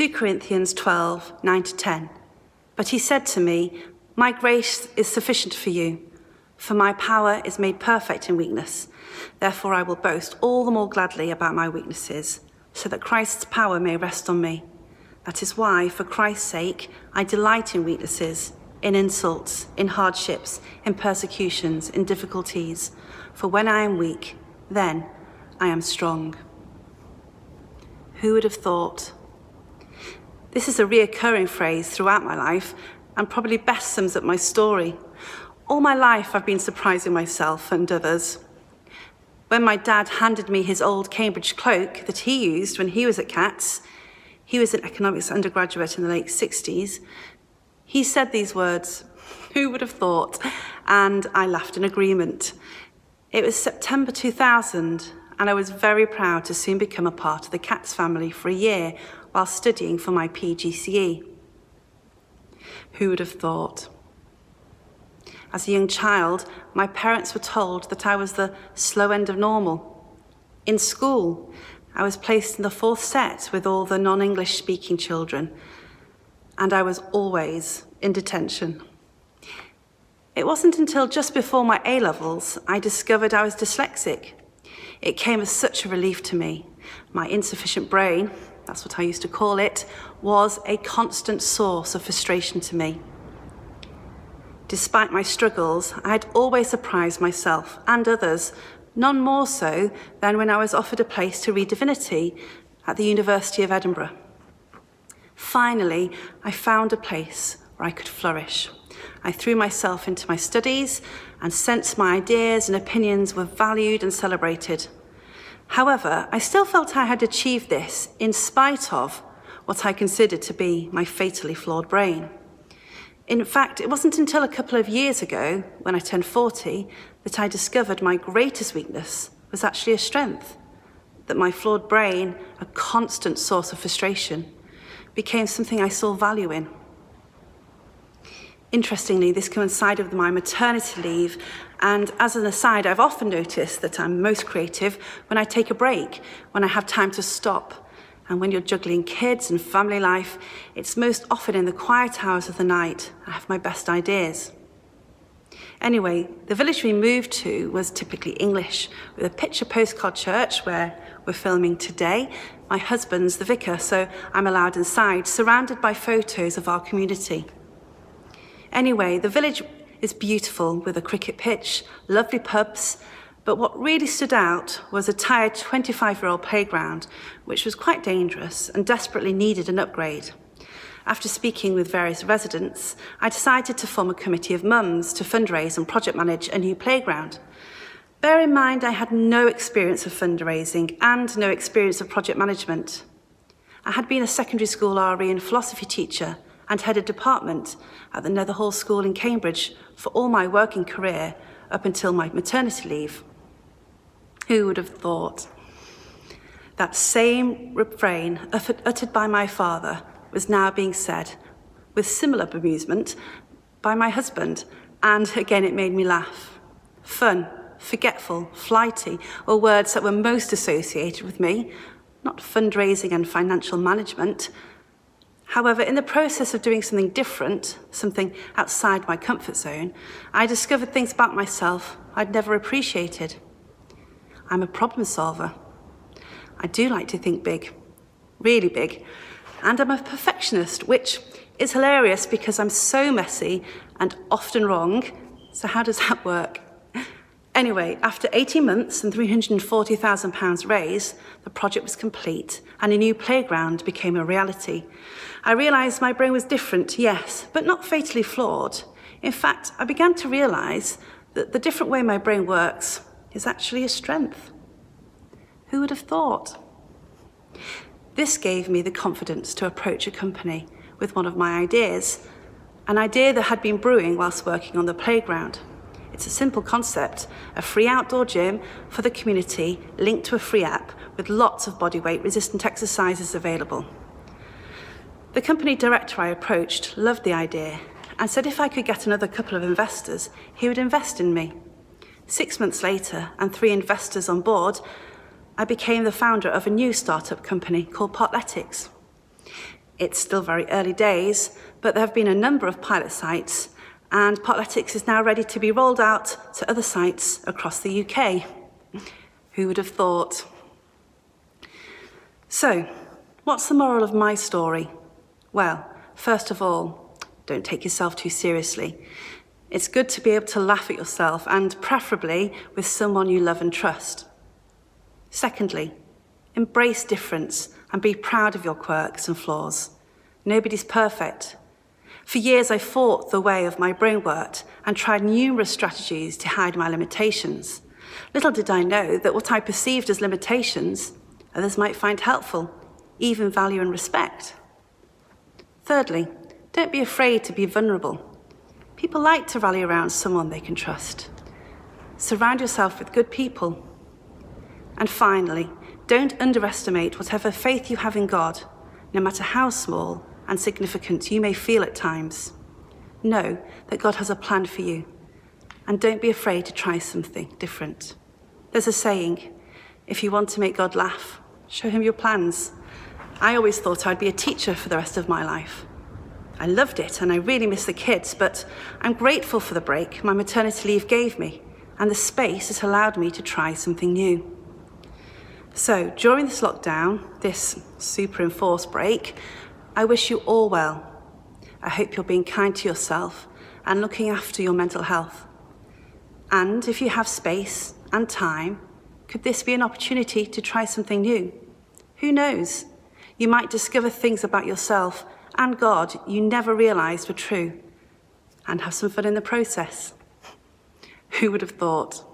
2 Corinthians 12, 9-10. But he said to me, "My grace is sufficient for you, for my power is made perfect in weakness. Therefore I will boast all the more gladly about my weaknesses, so that Christ's power may rest on me. That is why, for Christ's sake, I delight in weaknesses, in insults, in hardships, in persecutions, in difficulties. For when I am weak, then I am strong." Who would have thought? This is a reoccurring phrase throughout my life and probably best sums up my story. All my life I've been surprising myself and others. When my dad handed me his old Cambridge cloak that he used when he was at Catz, he was an economics undergraduate in the late 60s, he said these words, "Who would have thought?" And I laughed in agreement. It was September 2000, and I was very proud to soon become a part of the Catz family for a year while studying for my PGCE. Who would have thought? As a young child, my parents were told that I was the slow end of normal. In school, I was placed in the 4th set with all the non-English speaking children, and I was always in detention. It wasn't until just before my A-levels I discovered I was dyslexic. It came as such a relief to me. My insufficient brain, that's what I used to call it, was a constant source of frustration to me. Despite my struggles, I had always surprised myself and others, none more so than when I was offered a place to read divinity at the University of Edinburgh. Finally, I found a place where I could flourish. I threw myself into my studies and sensed my ideas and opinions were valued and celebrated. However, I still felt I had achieved this in spite of what I considered to be my fatally flawed brain. In fact, it wasn't until a couple of years ago, when I turned 40, that I discovered my greatest weakness was actually a strength, that my flawed brain, a constant source of frustration, became something I saw value in. Interestingly, this coincided with my maternity leave, and as an aside, I've often noticed that I'm most creative when I take a break, when I have time to stop. And when you're juggling kids and family life, it's most often in the quiet hours of the night I have my best ideas. Anyway, the village we moved to was typically English, with a picture postcard church where we're filming today. My husband's the vicar, so I'm allowed inside, surrounded by photos of our community. Anyway, the village is beautiful with a cricket pitch, lovely pubs, but what really stood out was a tired 25-year-old playground, which was quite dangerous and desperately needed an upgrade. After speaking with various residents, I decided to form a committee of mums to fundraise and project manage a new playground. Bear in mind I had no experience of fundraising and no experience of project management. I had been a secondary school RE and philosophy teacher and head of department at the Netherhall School in Cambridge for all my working career up until my maternity leave. Who would have thought? That same refrain uttered by my father was now being said, with similar bemusement, by my husband, and again it made me laugh. Fun, forgetful, flighty were words that were most associated with me, not fundraising and financial management. However, in the process of doing something different, something outside my comfort zone, I discovered things about myself I'd never appreciated. I'm a problem solver. I do like to think big, really big, and I'm a perfectionist, which is hilarious because I'm so messy and often wrong. So how does that work? Anyway, after 18 months and £340,000 raised, the project was complete and a new playground became a reality. I realised my brain was different, yes, but not fatally flawed. In fact, I began to realise that the different way my brain works is actually a strength. Who would have thought? This gave me the confidence to approach a company with one of my ideas, an idea that had been brewing whilst working on the playground. It's a simple concept, a free outdoor gym for the community linked to a free app with lots of bodyweight resistant exercises available. The company director I approached loved the idea and said if I could get another couple of investors, he would invest in me. 6 months later, and 3 investors on board, I became the founder of a new startup company called Partletics. It's still very early days, but there have been a number of pilot sites, and Paraletics is now ready to be rolled out to other sites across the UK. Who would have thought? So, what's the moral of my story? Well, first of all, don't take yourself too seriously. It's good to be able to laugh at yourself, and preferably with someone you love and trust. Secondly, embrace difference and be proud of your quirks and flaws. Nobody's perfect. For years I fought the way of my brain worked and tried numerous strategies to hide my limitations. Little did I know that what I perceived as limitations, others might find helpful, even value and respect. Thirdly, don't be afraid to be vulnerable. People like to rally around someone they can trust. Surround yourself with good people. And finally, don't underestimate whatever faith you have in God, no matter how small and significant you may feel at times. Know that God has a plan for you, and don't be afraid to try something different. There's a saying, if you want to make God laugh, show him your plans. I always thought I'd be a teacher for the rest of my life. I loved it and I really miss the kids, but I'm grateful for the break my maternity leave gave me and the space it allowed me to try something new. So during this lockdown, this super enforced break, I wish you all well. I hope you're being kind to yourself and looking after your mental health. And if you have space and time, could this be an opportunity to try something new? Who knows? You might discover things about yourself and God you never realised were true, and have some fun in the process. Who would have thought?